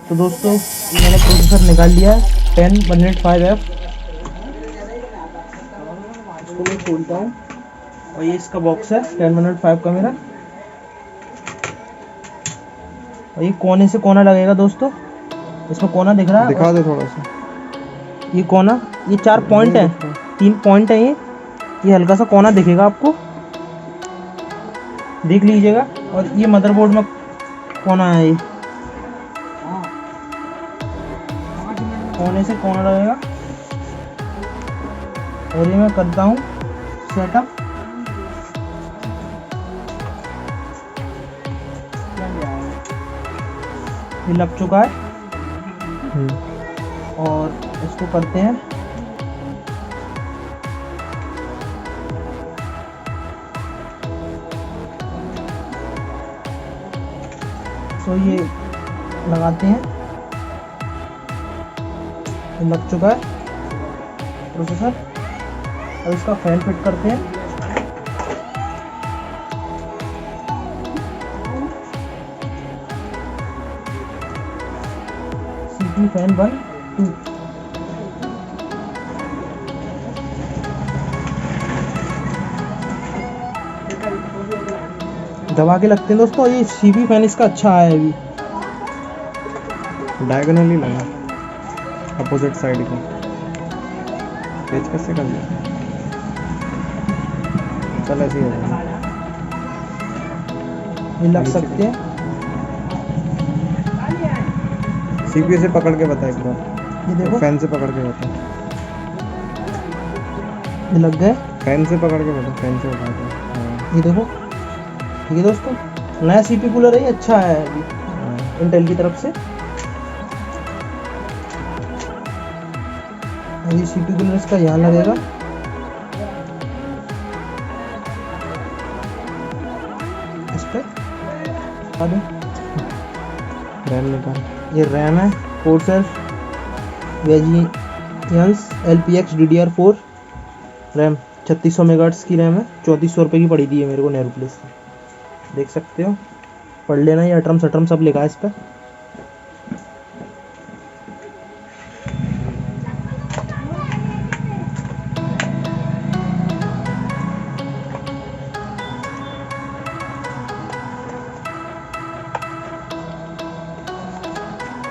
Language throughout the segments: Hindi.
तो दोस्तों ये मैंने प्रोसेसर निकाल लिया है 10105F। इसको मैं खोलता हूँ और ये इसका बॉक्स है 10105 का मेरा। और ये कोने से कोना लगेगा दोस्तों, इसमें कोना दिख रहा है, दिखा दे थोड़ा सा। ये कोना, ये 4 पॉइंट है, 3 पॉइंट है ये हल्का सा कोना दिखेगा आपको, देख लीजिएगा। और ये मदरबोर्ड में कोना है, ये कोने से कोना लगेगा। और ये मैं करता हूँ सेटअप। ये लग चुका है और इसको करते हैं तो ये लगाते हैं। ये लग चुका है प्रोसेसर। अब इसका फैन फिट करते हैं। CPU फैन 1 2 दबा के लगते हैं दोस्तों। ये CPU फैन इसका अच्छा है, अभी डायगोनली लगा अपोजिट साइड की, पेज कैसे कर दिया। चल ऐसे ही है। ये लग सकते हैं। सीपीयू से पकड़ के बता एक बार, ये देखो फैन से पकड़ के बता, ये लग गए। फैन से पकड़ के बता, फैन से उठा के। हाँ। ये देखो, ठीक है दोस्तों, नया CPU कूलर है, ये अच्छा है अभी इंटेल की तरफ से। ये CPU कूलर इसका यहाँ लगेगा। इस पे रैम निकाल। ये रैम है Corsair Vengeance LPX DDR4 RAM, 3600 megahertz की रैम है। 3400 रुपये की पड़ी थी है मेरे को नेहरू प्लेस से, देख सकते हो, पढ़ लेना। ये अटरम सटरम सब लिखा है इस पर।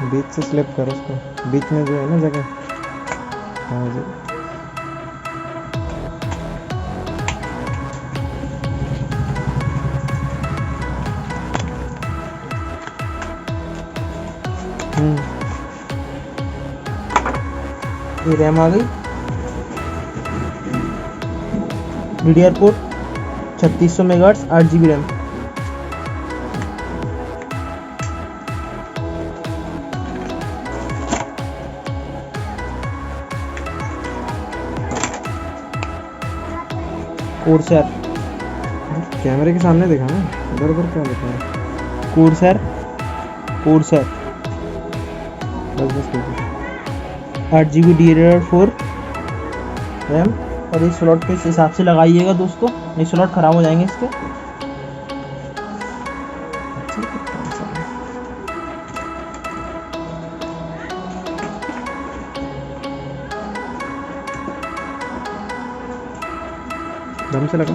बीच से स्लिप करो उसको, बीच में जो है ना जगह। हाँ जी, ये रैम आ गई DDR4 3600 megahertz 8GB RAM. Courser, कैमरे के सामने देखा ना, इधर उधर क्या लिखा है। कोर्सर कोर्सर बस बस ठीक है। 8GB DDR4 RAM. और ये स्लॉट पे इस हिसाब से लगाइएगा दोस्तों, ये स्लॉट ख़राब हो जाएंगे इसके। दम से लगा।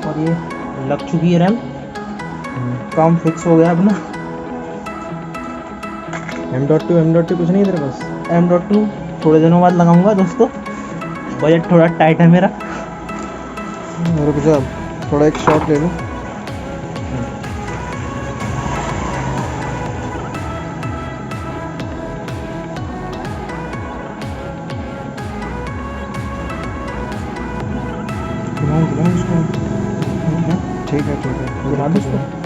और ये लग चुकी है रैम, काम फिक्स हो गया अपना। M.2 कुछ नहीं तेरे पास। M.2 थोड़े दिनों बाद लगाऊंगा दोस्तों, बजट थोड़ा टाइट है मेरा। रुक जा, थोड़ा एक शॉट ले लूँ। घुमाऊं इसको, ठीक है घुमा दो इसको।